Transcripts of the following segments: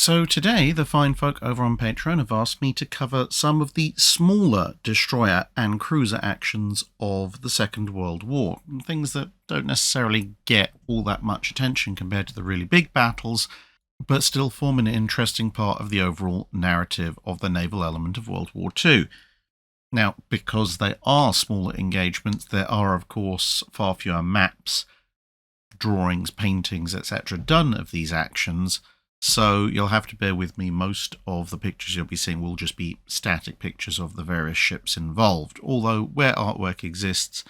So today, the fine folk over on Patreon have asked me to cover some of the smaller destroyer and cruiser actions of the Second World War. Things that don't necessarily get all that much attention compared to the really big battles, but still form an interesting part of the overall narrative of the naval element of World War II. Now, because they are smaller engagements, there are, of course, far fewer maps, drawings, paintings, etc. done of these actions. So you'll have to bear with me. Most of the pictures you'll be seeing will just be static pictures of the various ships involved. Although where artwork exists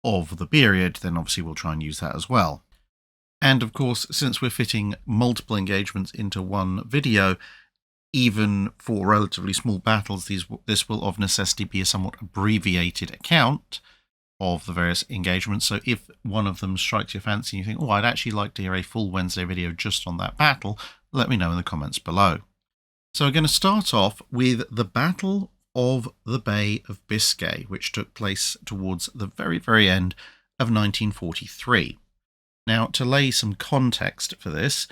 of the period, then obviously we'll try and use that as well. And of course, since we're fitting multiple engagements into one video, even for relatively small battles, this will of necessity be a somewhat abbreviated account of the various engagements. So if one of them strikes your fancy and you think, oh, I'd actually like to hear a full Wednesday video just on that battle, let me know in the comments below. So we're going to start off with the Battle of the Bay of Biscay, which took place towards the very, very end of 1943. Now, to lay some context for this,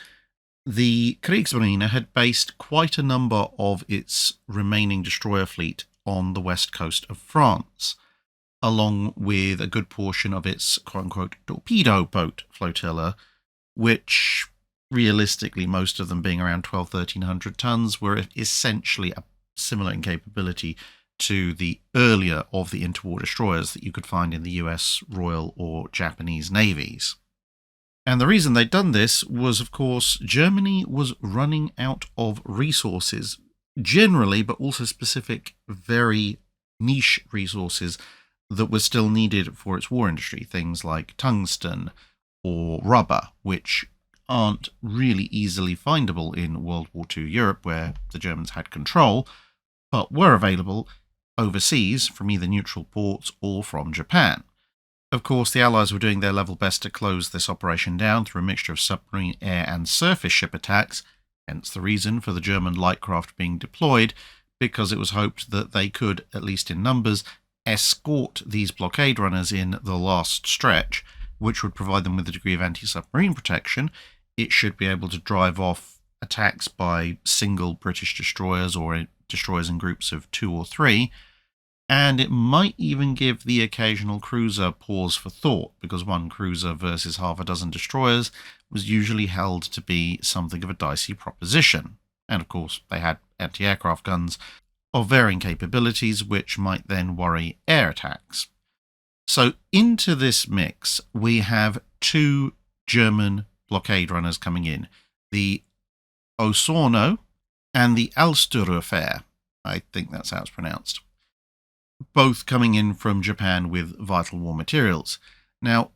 the Kriegsmarine had based quite a number of its remaining destroyer fleet on the west coast of France, along with a good portion of its quote-unquote torpedo boat flotilla, which realistically, most of them being around 1,200–1,300 tons, were essentially similar in capability to the earlier of the interwar destroyers that you could find in the US Royal or Japanese navies. And the reason they'd done this was, of course, Germany was running out of resources, generally, but also specific, very niche resources that were still needed for its war industry, things like tungsten or rubber, which aren't really easily findable in World War II Europe, where the Germans had control, but were available overseas from either neutral ports or from Japan. Of course, the Allies were doing their level best to close this operation down through a mixture of submarine, air and surface ship attacks, hence the reason for the German light craft being deployed, because it was hoped that they could, at least in numbers, escort these blockade runners in the last stretch, which would provide them with a degree of anti-submarine protection. It should be able to drive off attacks by single British destroyers or destroyers in groups of 2 or 3, and it might even give the occasional cruiser pause for thought, because one cruiser versus half a dozen destroyers was usually held to be something of a dicey proposition. And of course, they had anti-aircraft guns of varying capabilities, which might then worry air attacks. So into this mix, we have 2 German blockade runners coming in, the Osorno and the Alsteröfer, I think that's how it's pronounced, both coming in from Japan with vital war materials. Now,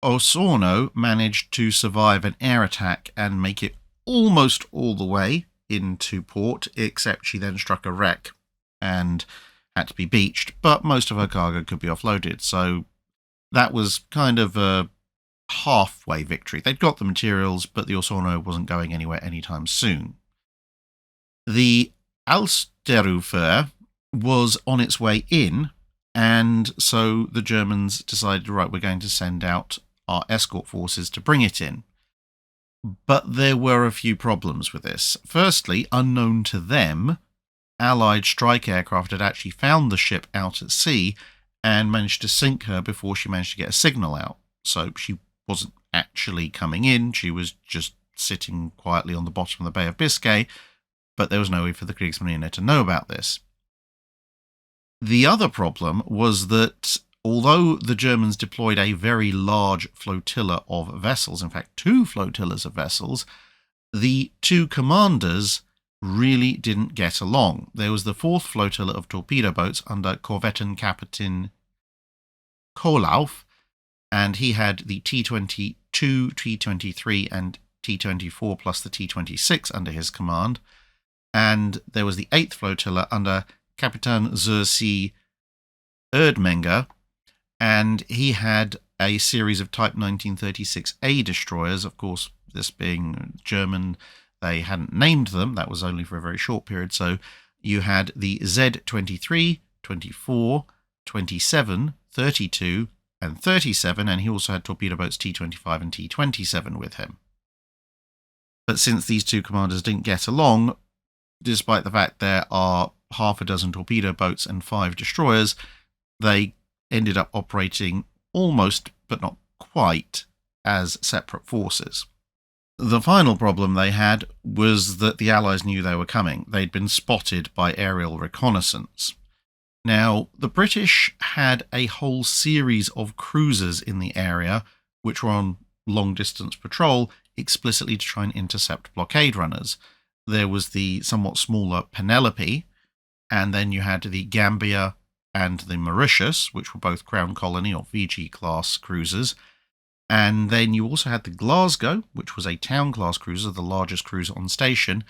Osorno managed to survive an air attack and make it almost all the way into port, except she then struck a wreck and had to be beached, but most of her cargo could be offloaded, so that was kind of a halfway victory. They'd got the materials, but the Osorno wasn't going anywhere anytime soon. The Alsteröfer was on its way in, and so the Germans decided, right, we're going to send out our escort forces to bring it in. But there were a few problems with this. Firstly, unknown to them, Allied strike aircraft had actually found the ship out at sea and managed to sink her before she managed to get a signal out. So she wasn't actually coming in, she was just sitting quietly on the bottom of the Bay of Biscay, but there was no way for the Kriegsmarine to know about this. The other problem was that although the Germans deployed a very large flotilla of vessels, in fact 2 flotillas of vessels, the 2 commanders really didn't get along. There was the 4th flotilla of torpedo boats under Korvettenkapitän Kolauf, and he had the T-22, T-23 and T-24 plus the T-26 under his command, and there was the 8th flotilla under Kapitän Zersi Erdmenger, and he had a series of Type 1936A destroyers. Of course, this being German, they hadn't named them. That was only for a very short period. So you had the Z-23, 24, 27, 32, and 37, and he also had torpedo boats T-25 and T-27 with him. But since these two commanders didn't get along, despite the fact there are half a dozen torpedo boats and 5 destroyers, they ended up operating almost, but not quite, as separate forces. The final problem they had was that the Allies knew they were coming. They'd been spotted by aerial reconnaissance. Now, the British had a whole series of cruisers in the area, which were on long-distance patrol, explicitly to try and intercept blockade runners. There was the somewhat smaller Penelope, and then you had the Gambia and the Mauritius, which were both Crown Colony or VG-class cruisers. And then you also had the Glasgow, which was a town-class cruiser, the largest cruiser on station.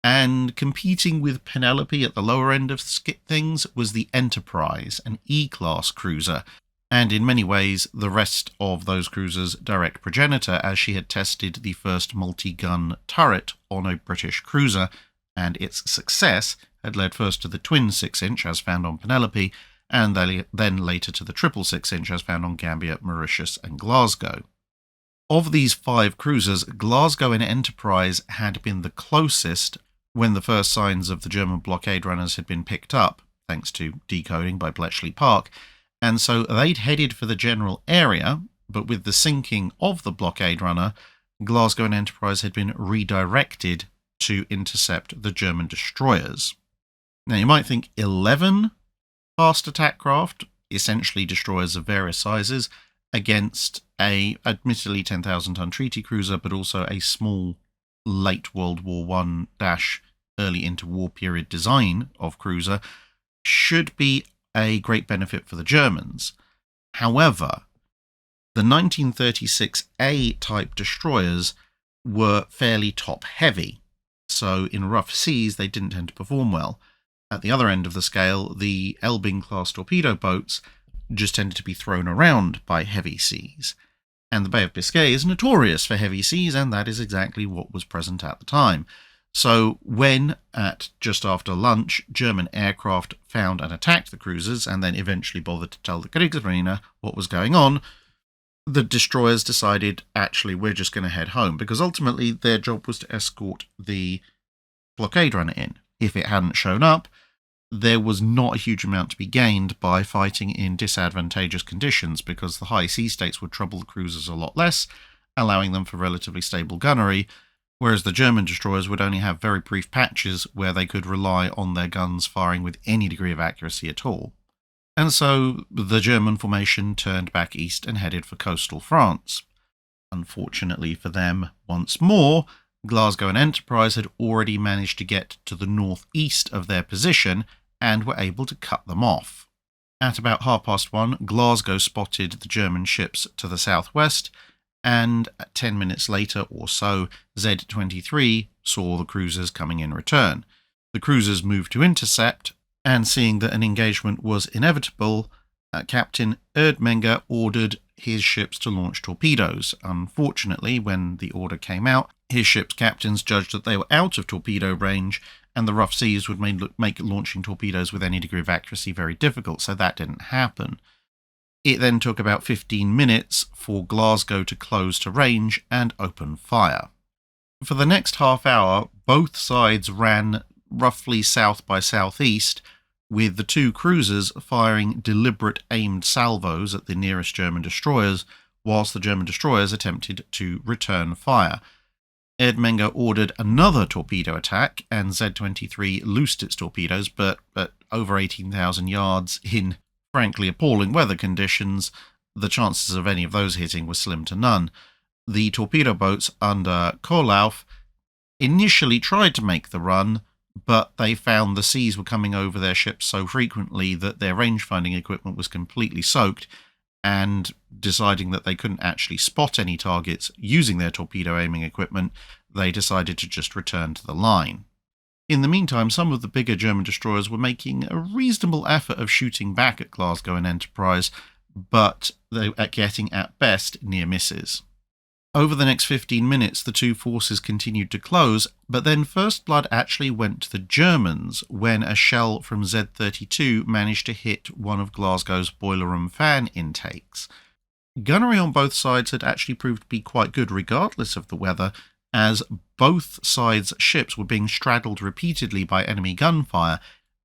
And competing with Penelope at the lower end of things was the Enterprise, an E-class cruiser, and in many ways the rest of those cruisers' direct progenitor, as she had tested the first multi-gun turret on a British cruiser, and its success had led first to the twin 6-inch as found on Penelope, and then later to the triple 6-inch as found on Gambia, Mauritius and Glasgow. Of these 5 cruisers, Glasgow and Enterprise had been the closest when the first signs of the German blockade runners had been picked up, thanks to decoding by Bletchley Park, and so they'd headed for the general area, but with the sinking of the blockade runner, Glasgow and Enterprise had been redirected to intercept the German destroyers. Now you might think 11 fast attack craft, essentially destroyers of various sizes, against a admittedly 10,000-ton treaty cruiser, but also a small late World War I - early interwar period design of cruiser, should be a great benefit for the Germans. However, the 1936A type destroyers were fairly top-heavy, so in rough seas they didn't tend to perform well. At the other end of the scale, the Elbing-class torpedo boats just tended to be thrown around by heavy seas. And the Bay of Biscay is notorious for heavy seas, and that is exactly what was present at the time. So when, at just after lunch, German aircraft found and attacked the cruisers, and then eventually bothered to tell the Kriegsmarine what was going on, the destroyers decided, actually, we're just going to head home, because ultimately their job was to escort the blockade runner in. If it hadn't shown up, there was not a huge amount to be gained by fighting in disadvantageous conditions, because the high sea states would trouble the cruisers a lot less, allowing them for relatively stable gunnery, whereas the German destroyers would only have very brief patches where they could rely on their guns firing with any degree of accuracy at all. And so the German formation turned back east and headed for coastal France. Unfortunately for them, once more, Glasgow and Enterprise had already managed to get to the northeast of their position and were able to cut them off. At about 1:30, Glasgow spotted the German ships to the southwest, and 10 minutes later or so, Z-23 saw the cruisers coming in return. The cruisers moved to intercept, and seeing that an engagement was inevitable, Captain Erdmenger ordered his ships to launch torpedoes. Unfortunately, when the order came out, his ship's captains judged that they were out of torpedo range, and the rough seas would make launching torpedoes with any degree of accuracy very difficult, so that didn't happen. It then took about 15 minutes for Glasgow to close to range and open fire. For the next half hour, both sides ran roughly south by southeast, with the two cruisers firing deliberate aimed salvos at the nearest German destroyers, whilst the German destroyers attempted to return fire. Erdmenger ordered another torpedo attack, and Z-23 loosed its torpedoes, but at over 18,000 yards in frankly appalling weather conditions, the chances of any of those hitting were slim to none. The torpedo boats under Kohlauf initially tried to make the run, but they found the seas were coming over their ships so frequently that their range-finding equipment was completely soaked, and deciding that they couldn't actually spot any targets using their torpedo aiming equipment, they decided to just return to the line. In the meantime, some of the bigger German destroyers were making a reasonable effort of shooting back at Glasgow and Enterprise, but they were getting at best near misses. Over the next 15 minutes, the two forces continued to close, but then first blood actually went to the Germans when a shell from Z-32 managed to hit one of Glasgow's boiler room fan intakes. Gunnery on both sides had actually proved to be quite good regardless of the weather, as both sides' ships were being straddled repeatedly by enemy gunfire,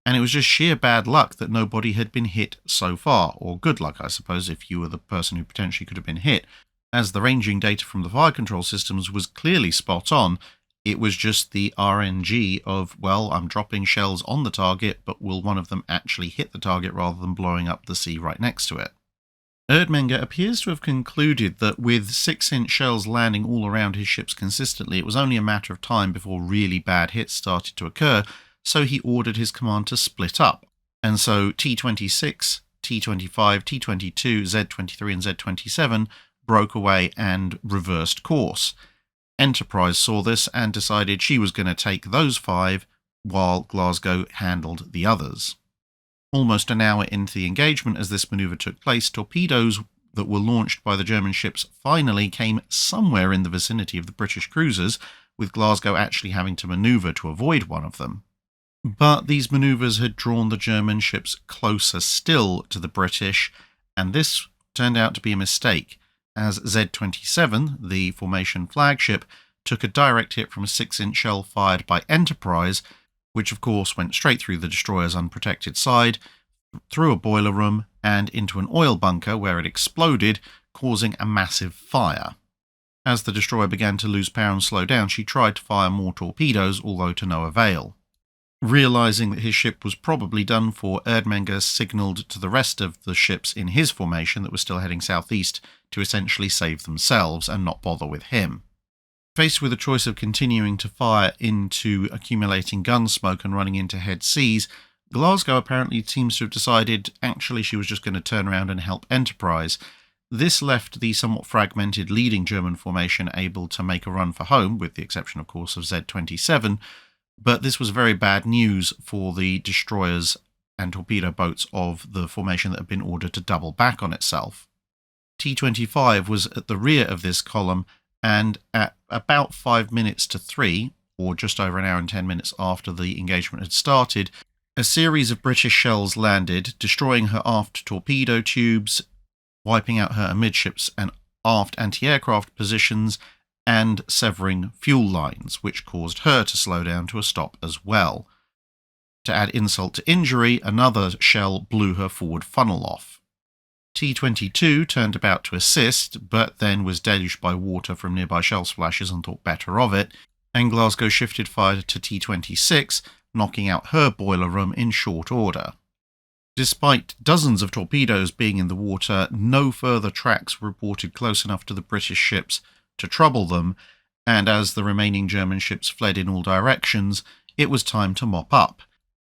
and it was just sheer bad luck that nobody had been hit so far, or good luck, I suppose, if you were the person who potentially could have been hit, as the ranging data from the fire control systems was clearly spot on. It was just the RNG of, well, I'm dropping shells on the target, but will one of them actually hit the target rather than blowing up the sea right next to it? Erdmenga appears to have concluded that with 6-inch shells landing all around his ships consistently, it was only a matter of time before really bad hits started to occur, so he ordered his command to split up. And so T-26, T-25, T-22, Z-23 and Z-27 broke away and reversed course. Enterprise saw this and decided she was going to take those 5 while Glasgow handled the others. Almost an hour into the engagement as this manoeuvre took place, torpedoes that were launched by the German ships finally came somewhere in the vicinity of the British cruisers, with Glasgow actually having to manoeuvre to avoid one of them. But these manoeuvres had drawn the German ships closer still to the British, and this turned out to be a mistake, as Z-27, the formation flagship, took a direct hit from a 6-inch shell fired by Enterprise, which of course went straight through the destroyer's unprotected side, through a boiler room, and into an oil bunker where it exploded, causing a massive fire. As the destroyer began to lose power and slow down, she tried to fire more torpedoes, although to no avail. Realizing that his ship was probably done for, Erdmenga signalled to the rest of the ships in his formation that were still heading southeast to essentially save themselves and not bother with him. Faced with a choice of continuing to fire into accumulating gun smoke and running into head seas, Glasgow apparently seems to have decided actually she was just going to turn around and help Enterprise. This left the somewhat fragmented leading German formation able to make a run for home, with the exception of course of Z-27, but this was very bad news for the destroyers and torpedo boats of the formation that had been ordered to double back on itself. T-25 was at the rear of this column, and at about 5 minutes to 3, or just over an hour and 10 minutes after the engagement had started, a series of British shells landed, destroying her aft torpedo tubes, wiping out her amidships and aft anti-aircraft positions, and severing fuel lines, which caused her to slow down to a stop as well. To add insult to injury, another shell blew her forward funnel off. T-22 turned about to assist, but then was deluged by water from nearby shell splashes and thought better of it, and Glasgow shifted fire to T-26, knocking out her boiler room in short order. Despite dozens of torpedoes being in the water, no further tracks were reported close enough to the British ships to trouble them, and as the remaining German ships fled in all directions, it was time to mop up.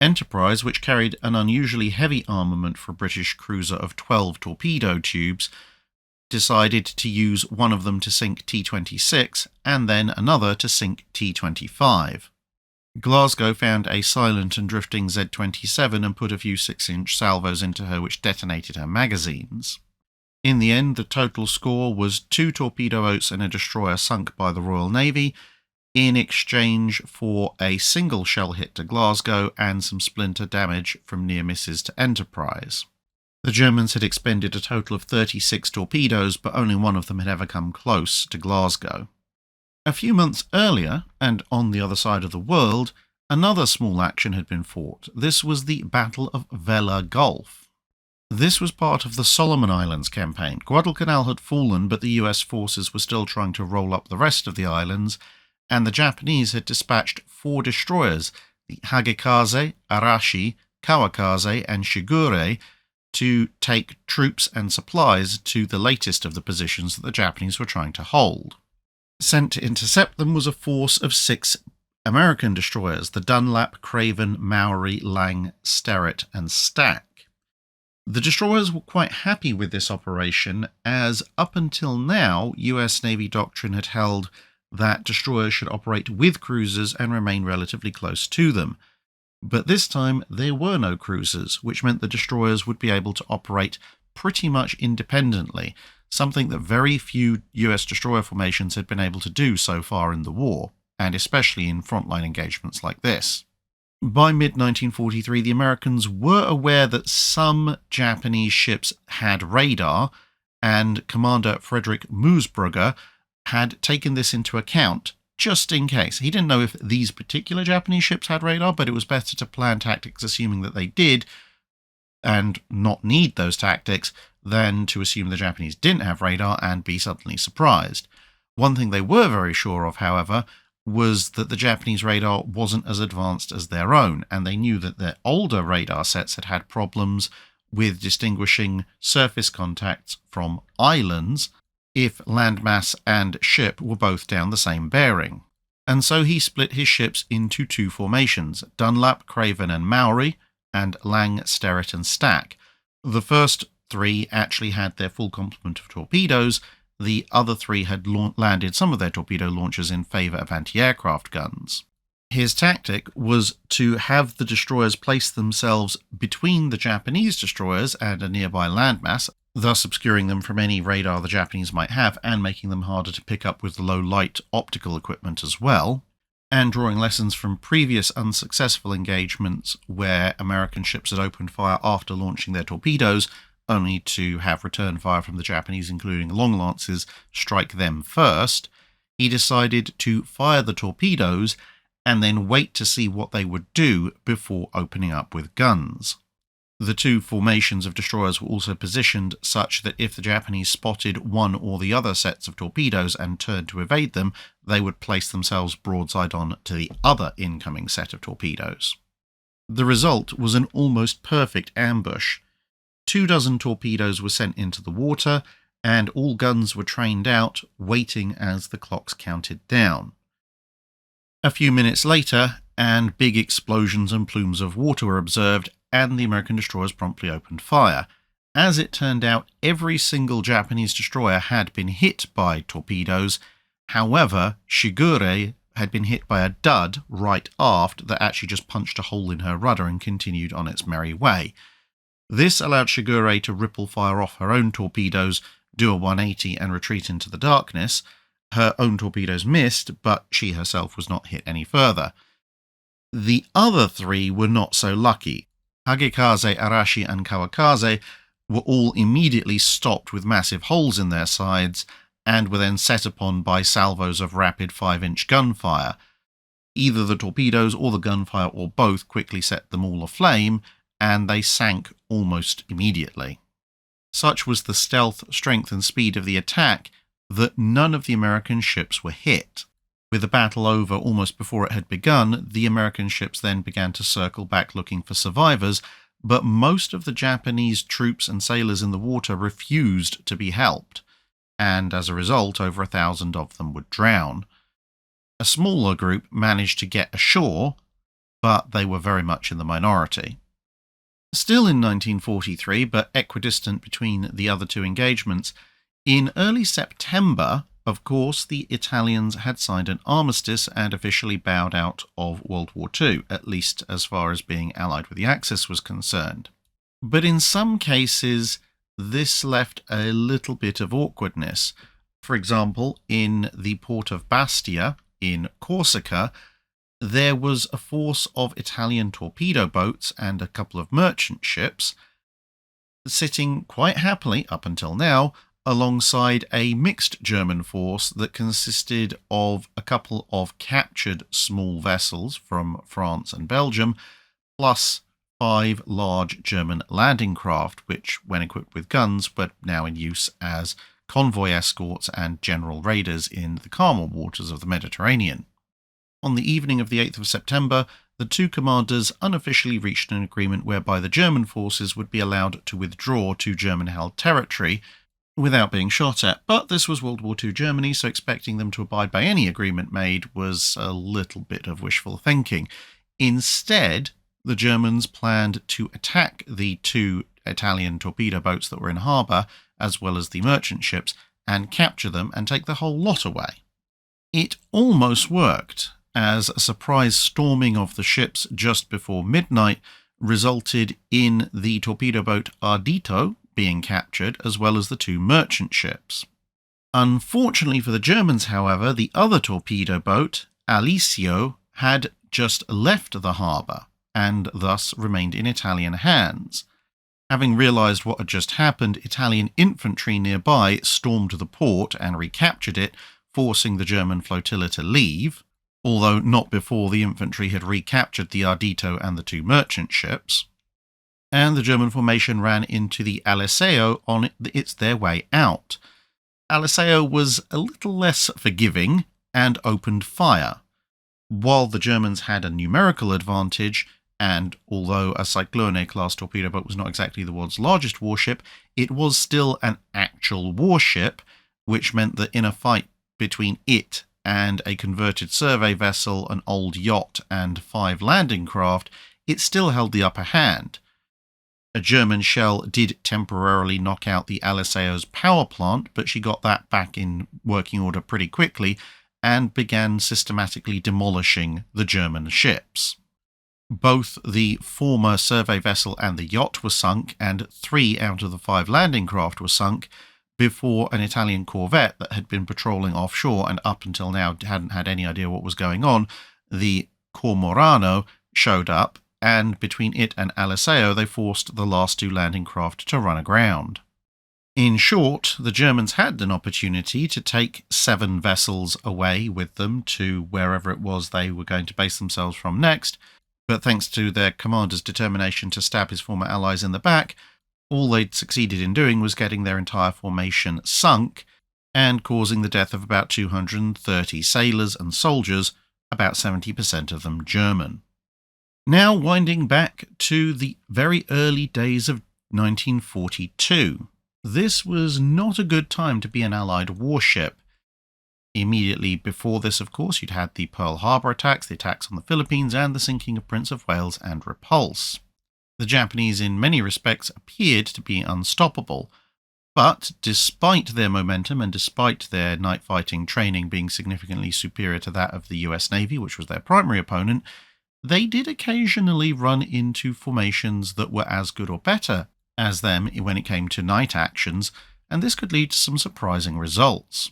Enterprise, which carried an unusually heavy armament for a British cruiser of 12 torpedo tubes, decided to use one of them to sink T-26 and then another to sink T-25. Glasgow found a silent and drifting Z-27 and put a few 6-inch salvos into her which detonated her magazines. In the end, the total score was 2 torpedo boats and a destroyer sunk by the Royal Navy, in exchange for a single shell hit to Glasgow and some splinter damage from near misses to Enterprise. The Germans had expended a total of 36 torpedoes, but only one of them had ever come close to Glasgow. A few months earlier, and on the other side of the world, another small action had been fought. This was the Battle of Vella Gulf. This was part of the Solomon Islands campaign. Guadalcanal had fallen, but the US forces were still trying to roll up the rest of the islands, and the Japanese had dispatched 4 destroyers, the Hagekaze, Arashi, Kawakaze, and Shigure, to take troops and supplies to the latest of the positions that the Japanese were trying to hold. Sent to intercept them was a force of 6 American destroyers, the Dunlap, Craven, Maori, Lang, Sterret, and Stack. The destroyers were quite happy with this operation, as up until now, US Navy doctrine had held that destroyers should operate with cruisers and remain relatively close to them. But this time there were no cruisers, which meant the destroyers would be able to operate pretty much independently, something that very few US destroyer formations had been able to do so far in the war, and especially in frontline engagements like this. By mid-1943, the Americans were aware that some Japanese ships had radar, and Commander Frederick Moosbrugger had taken this into account, just in case. He didn't know if these particular Japanese ships had radar, but it was better to plan tactics assuming that they did and not need those tactics than to assume the Japanese didn't have radar and be suddenly surprised. One thing they were very sure of, however, was that the Japanese radar wasn't as advanced as their own, and they knew that their older radar sets had had problems with distinguishing surface contacts from islands if landmass and ship were both down the same bearing. And so he split his ships into two formations, Dunlap, Craven and Maury, and Lang, Sterret and Stack. The first three actually had their full complement of torpedoes. The other three had landed some of their torpedo launchers in favour of anti-aircraft guns. His tactic was to have the destroyers place themselves between the Japanese destroyers and a nearby landmass, thus obscuring them from any radar the Japanese might have and making them harder to pick up with the low-light optical equipment as well, and drawing lessons from previous unsuccessful engagements where American ships had opened fire after launching their torpedoes, only to have return fire from the Japanese, including long lances, strike them first. He decided to fire the torpedoes and then wait to see what they would do before opening up with guns. The two formations of destroyers were also positioned such that if the Japanese spotted one or the other sets of torpedoes and turned to evade them, they would place themselves broadside on to the other incoming set of torpedoes. The result was an almost perfect ambush. 24 torpedoes were sent into the water, and all guns were trained out, waiting as the clocks counted down. A few minutes later, and big explosions and plumes of water were observed, and the American destroyers promptly opened fire. As it turned out, every single Japanese destroyer had been hit by torpedoes. However, Shigure had been hit by a dud right aft that actually just punched a hole in her rudder and continued on its merry way. This allowed Shigure to ripple fire off her own torpedoes, do a 180 and retreat into the darkness. Her own torpedoes missed, but she herself was not hit any further. The other three were not so lucky. Hagekaze, Arashi and Kawakaze were all immediately stopped with massive holes in their sides and were then set upon by salvos of rapid 5-inch gunfire. Either the torpedoes or the gunfire or both quickly set them all aflame, and they sank almost immediately. Such was the stealth, strength and speed of the attack that none of the American ships were hit. With the battle over almost before it had begun, the American ships then began to circle back looking for survivors, but most of the Japanese troops and sailors in the water refused to be helped, and as a result, over 1,000 of them would drown. A smaller group managed to get ashore, but they were very much in the minority. Still in 1943, but equidistant between the other two engagements, in early September, of course, the Italians had signed an armistice and officially bowed out of World War II, at least as far as being allied with the Axis was concerned. But in some cases, this left a little bit of awkwardness. For example, in the port of Bastia in Corsica, there was a force of Italian torpedo boats and a couple of merchant ships sitting quite happily, up until now, alongside a mixed German force that consisted of a couple of captured small vessels from France and Belgium, plus 5 large German landing craft, which, when equipped with guns, were now in use as convoy escorts and general raiders in the calmer waters of the Mediterranean. On the evening of the 8th of September, the two commanders unofficially reached an agreement whereby the German forces would be allowed to withdraw to German-held territory without being shot at, but this was World War II Germany, so expecting them to abide by any agreement made was a little bit of wishful thinking. Instead, the Germans planned to attack the 2 Italian torpedo boats that were in harbour, as well as the merchant ships, and capture them and take the whole lot away. It almost worked, as a surprise storming of the ships just before midnight resulted in the torpedo boat Ardito being captured, as well as the 2 merchant ships. Unfortunately for the Germans, however, the other torpedo boat, Alisio, had just left the harbour, and thus remained in Italian hands. Having realised what had just happened, Italian infantry nearby stormed the port and recaptured it, forcing the German flotilla to leave, although not before the infantry had recaptured the Ardito and the 2 merchant ships. And the German formation ran into the Aliseo on their way out. Aliseo was a little less forgiving and opened fire. While the Germans had a numerical advantage, and although a Cyclone-class torpedo boat was not exactly the world's largest warship, it was still an actual warship, which meant that in a fight between it and a converted survey vessel, an old yacht, and 5 landing craft, it still held the upper hand. A German shell did temporarily knock out the Aliseo's power plant, but she got that back in working order pretty quickly and began systematically demolishing the German ships. Both the former survey vessel and the yacht were sunk, and 3 out of the 5 landing craft were sunk before an Italian corvette that had been patrolling offshore and up until now hadn't had any idea what was going on, the Cormorano, showed up, and between it and Aliseo they forced the last 2 landing craft to run aground. In short, the Germans had an opportunity to take 7 vessels away with them to wherever it was they were going to base themselves from next, but thanks to their commander's determination to stab his former allies in the back, all they'd succeeded in doing was getting their entire formation sunk and causing the death of about 230 sailors and soldiers, about 70% of them German. Now winding back to the very early days of 1942. This was not a good time to be an Allied warship. Immediately before this, of course, you'd had the Pearl Harbor attacks, the attacks on the Philippines, and the sinking of Prince of Wales and Repulse. The Japanese in many respects appeared to be unstoppable, but despite their momentum and despite their night fighting training being significantly superior to that of the US Navy, which was their primary opponent, they did occasionally run into formations that were as good or better as them when it came to night actions, and this could lead to some surprising results.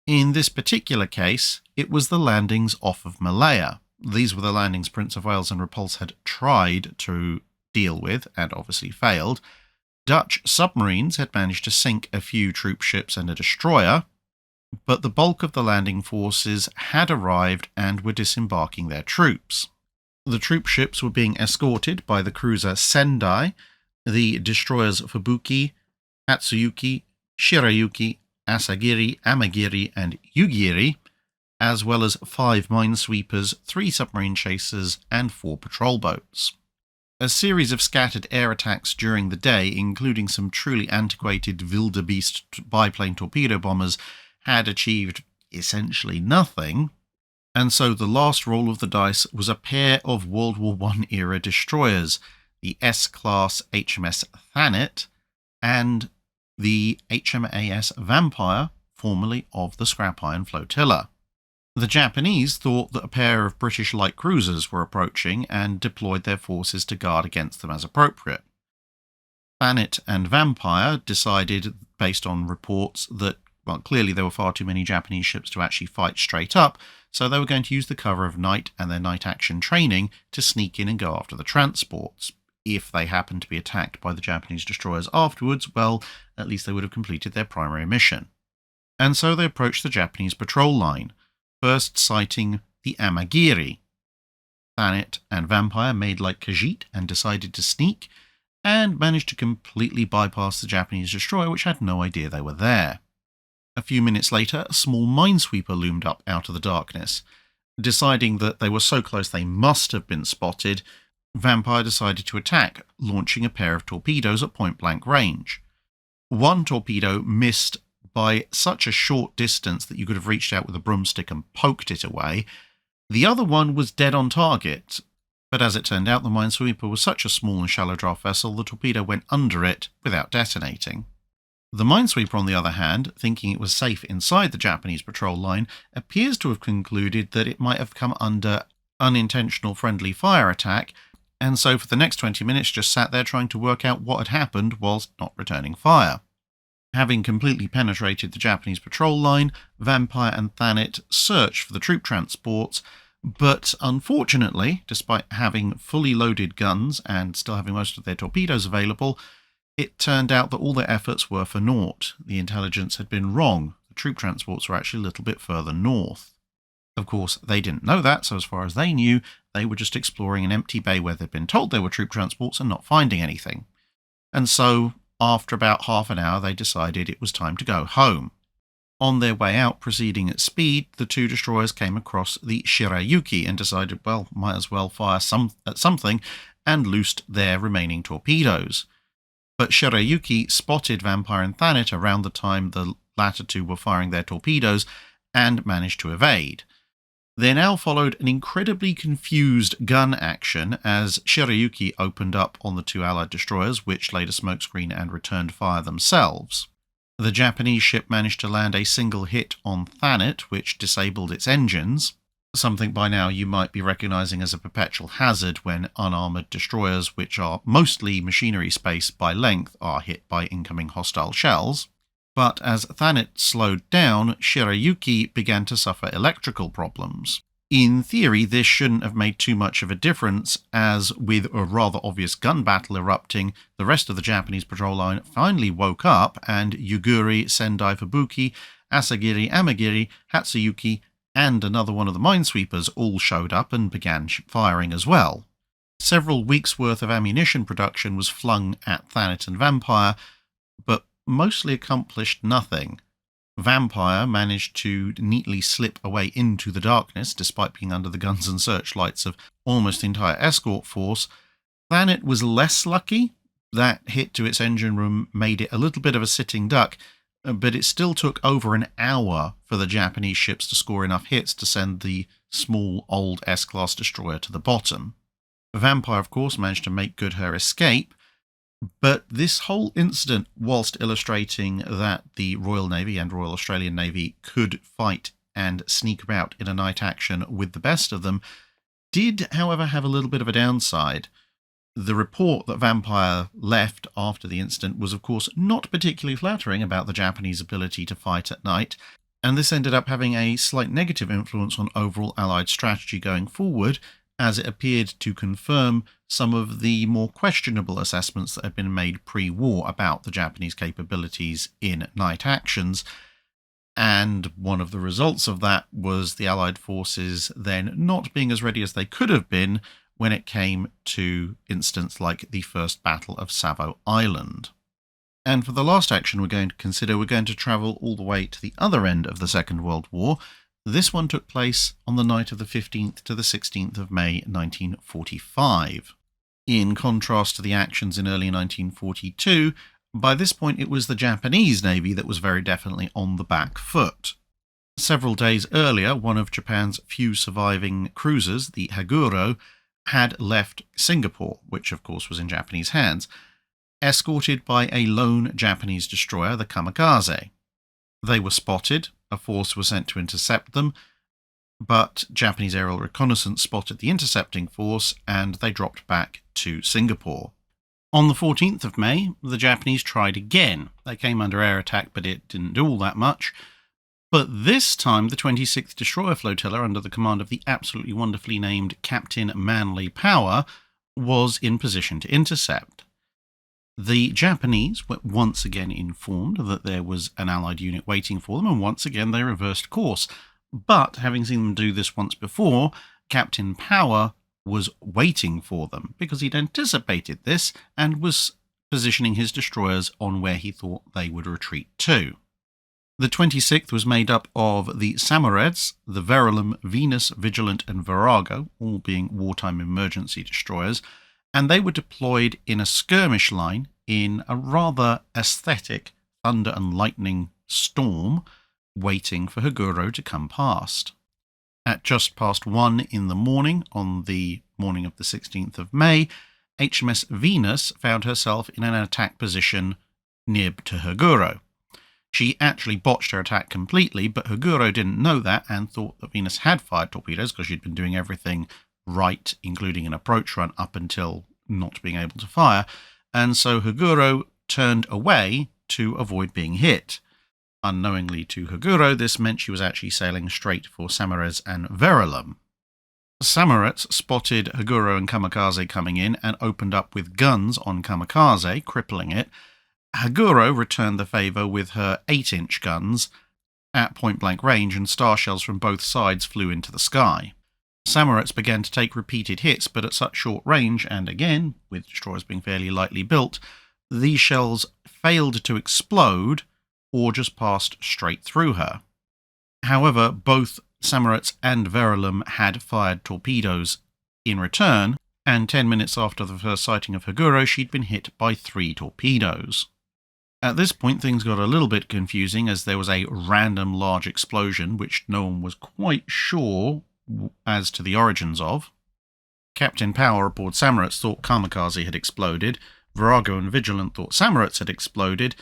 In this particular case, it was the landings off of Malaya. These were the landings Prince of Wales and Repulse had tried to deal with, and obviously failed. Dutch submarines had managed to sink a few troop ships and a destroyer, but the bulk of the landing forces had arrived and were disembarking their troops. The troop ships were being escorted by the cruiser Sendai, the destroyers Fubuki, Hatsuyuki, Shirayuki, Asagiri, Amagiri, and Yugiri, as well as 5 minesweepers, 3 submarine chasers, and 4 patrol boats. A series of scattered air attacks during the day, including some truly antiquated wildebeest biplane torpedo bombers, had achieved essentially nothing, and so the last roll of the dice was a pair of World War I era destroyers, the S-class HMS Thanet and the HMAS Vampire, formerly of the Scrap Iron Flotilla. The Japanese thought that a pair of British light cruisers were approaching and deployed their forces to guard against them as appropriate. Thanet and Vampire decided, based on reports, that clearly there were far too many Japanese ships to actually fight straight up, so they were going to use the cover of night and their night action training to sneak in and go after the transports. If they happened to be attacked by the Japanese destroyers afterwards, well, at least they would have completed their primary mission. And so they approached the Japanese patrol line, first sighting the Amagiri. Thanet and Vampire made like Khajiit and decided to sneak, and managed to completely bypass the Japanese destroyer, which had no idea they were there. A few minutes later, a small minesweeper loomed up out of the darkness. Deciding that they were so close they must have been spotted, Vampire decided to attack, launching a pair of torpedoes at point-blank range. One torpedo missed by such a short distance that you could have reached out with a broomstick and poked it away. The other one was dead on target, but as it turned out, the minesweeper was such a small and shallow draft vessel, the torpedo went under it without detonating. The minesweeper, on the other hand, thinking it was safe inside the Japanese patrol line, appears to have concluded that it might have come under unintentional friendly fire attack, and so for the next 20 minutes just sat there trying to work out what had happened whilst not returning fire. Having completely penetrated the Japanese patrol line, Vampire and Thanet searched for the troop transports, but unfortunately, despite having fully loaded guns and still having most of their torpedoes available, it turned out that all their efforts were for naught. The intelligence had been wrong. The troop transports were actually a little bit further north. Of course, they didn't know that, so as far as they knew, they were just exploring an empty bay where they'd been told there were troop transports and not finding anything. And so, after about half an hour, they decided it was time to go home. On their way out, proceeding at speed, the two destroyers came across the Shirayuki and decided, well, might as well fire at something, and loosed their remaining torpedoes. But Shirayuki spotted Vampire and Thanet around the time the latter two were firing their torpedoes and managed to evade. There now followed an incredibly confused gun action as Shirayuki opened up on the two Allied destroyers, which laid a smokescreen and returned fire themselves. The Japanese ship managed to land a single hit on Thanet, which disabled its engines, something by now you might be recognizing as a perpetual hazard when unarmored destroyers, which are mostly machinery space by length, are hit by incoming hostile shells. But as Thanet slowed down, Shirayuki began to suffer electrical problems. In theory, this shouldn't have made too much of a difference, as with a rather obvious gun battle erupting, the rest of the Japanese patrol line finally woke up, and Yuguri, Sendai Fubuki, Asagiri, Amagiri, Hatsuyuki, and another one of the minesweepers all showed up and began firing as well. Several weeks' worth of ammunition production was flung at Thanet and Vampire, but mostly accomplished nothing. Vampire managed to neatly slip away into the darkness, despite being under the guns and searchlights of almost the entire escort force. Thanet was less lucky. That hit to its engine room made it a little bit of a sitting duck, but it still took over an hour for the Japanese ships to score enough hits to send the small old S-class destroyer to the bottom. Vampire, of course, managed to make good her escape, but this whole incident, whilst illustrating that the Royal Navy and Royal Australian Navy could fight and sneak about in a night action with the best of them, did, however, have a little bit of a downside. The report that Vampire left after the incident was, of course, not particularly flattering about the Japanese ability to fight at night, and this ended up having a slight negative influence on overall Allied strategy going forward, as it appeared to confirm some of the more questionable assessments that had been made pre-war about the Japanese capabilities in night actions. And one of the results of that was the Allied forces then not being as ready as they could have been when it came to incidents like the First Battle of Savo Island. And for the last action we're going to consider, we're going to travel all the way to the other end of the Second World War. This one took place on the night of the 15th to the 16th of May 1945. In contrast to the actions in early 1942, by this point it was the Japanese Navy that was very definitely on the back foot. Several days earlier, one of Japan's few surviving cruisers, the Haguro, had left Singapore, which of course was in Japanese hands, escorted by a lone Japanese destroyer, the Kamikaze. They were spotted, a force was sent to intercept them, but Japanese aerial reconnaissance spotted the intercepting force and they dropped back to Singapore. On the 14th of May, the Japanese tried again. They came under air attack, but it didn't do all that much. But this time, the 26th Destroyer Flotilla, under the command of the absolutely wonderfully named Captain Manly Power, was in position to intercept. The Japanese were once again informed that there was an Allied unit waiting for them, and once again they reversed course. But, having seen them do this once before, Captain Power was waiting for them, because he'd anticipated this and was positioning his destroyers on where he thought they would retreat to. The 26th was made up of the Samoreds, the Verulam, Venus, Vigilant and Virago, all being wartime emergency destroyers, and they were deployed in a skirmish line in a rather aesthetic thunder and lightning storm, waiting for Haguro to come past. At just past 1 in the morning, on the morning of the 16th of May, HMS Venus found herself in an attack position near to Haguro. She actually botched her attack completely, but Haguro didn't know that and thought that Venus had fired torpedoes because she'd been doing everything right, including an approach run, up until not being able to fire, and so Haguro turned away to avoid being hit. Unknowingly to Haguro, this meant she was actually sailing straight for Samorets and Verulam. Samorets spotted Haguro and Kamikaze coming in and opened up with guns on Kamikaze, crippling it. Haguro returned the favour with her 8-inch guns, at point-blank range, and star shells from both sides flew into the sky. Samurats began to take repeated hits, but at such short range, and again, with destroyers being fairly lightly built, these shells failed to explode or just passed straight through her. However, both Samurats and Verulam had fired torpedoes in return, and 10 minutes after the first sighting of Haguro, she'd been hit by 3 torpedoes. At this point, things got a little bit confusing as there was a random large explosion, which no one was quite sure as to the origins of. Captain Power aboard Samurats thought Kamikaze had exploded, Virago and Vigilant thought Samurats had exploded,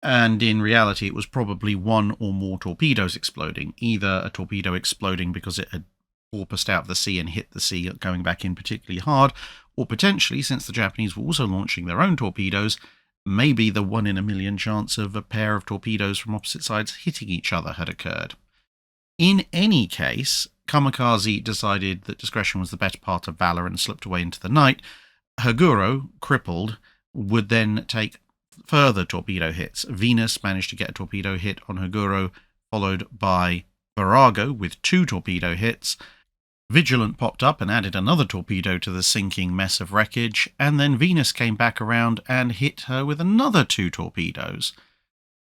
and in reality it was probably one or more torpedoes exploding, either a torpedo exploding because it had porpoised out of the sea and hit the sea going back in particularly hard, or potentially, since the Japanese were also launching their own torpedoes, maybe the 1 in a million chance of a pair of torpedoes from opposite sides hitting each other had occurred. In any case, Kamikaze decided that discretion was the better part of valor and slipped away into the night. Haguro, crippled, would then take further torpedo hits. Venus managed to get a torpedo hit on Haguro, followed by Virago with 2 torpedo hits. Vigilant popped up and added another torpedo to the sinking mess of wreckage, and then Venus came back around and hit her with another 2 torpedoes.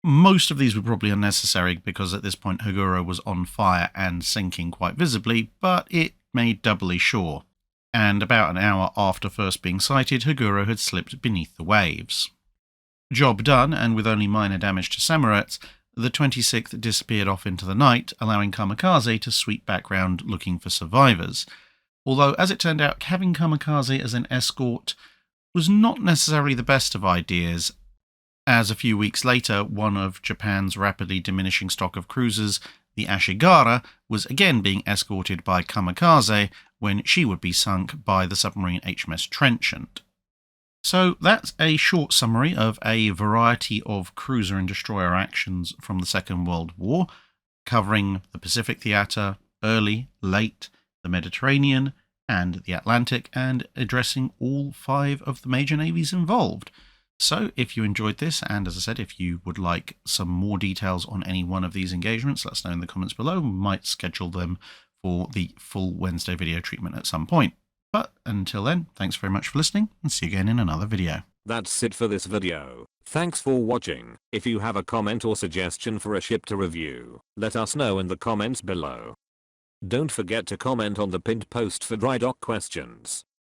Most of these were probably unnecessary because at this point Haguro was on fire and sinking quite visibly, but it made doubly sure. And about an hour after first being sighted, Haguro had slipped beneath the waves. Job done, and with only minor damage to Samurats, the 26th disappeared off into the night, allowing Kamikaze to sweep back round looking for survivors. Although, as it turned out, having Kamikaze as an escort was not necessarily the best of ideas, as a few weeks later, one of Japan's rapidly diminishing stock of cruisers, the Ashigara, was again being escorted by Kamikaze when she would be sunk by the submarine HMS Trenchant. So that's a short summary of a variety of cruiser and destroyer actions from the Second World War, covering the Pacific theatre, early, late, the Mediterranean, and the Atlantic, and addressing all 5 of the major navies involved. So if you enjoyed this, and as I said, if you would like some more details on any one of these engagements, let us know in the comments below. We might schedule them for the full Wednesday video treatment at some point. But until then, thanks very much for listening, and see you again in another video. That's it for this video. Thanks for watching. If you have a comment or suggestion for a ship to review, let us know in the comments below. Don't forget to comment on the pinned post for dry dock questions.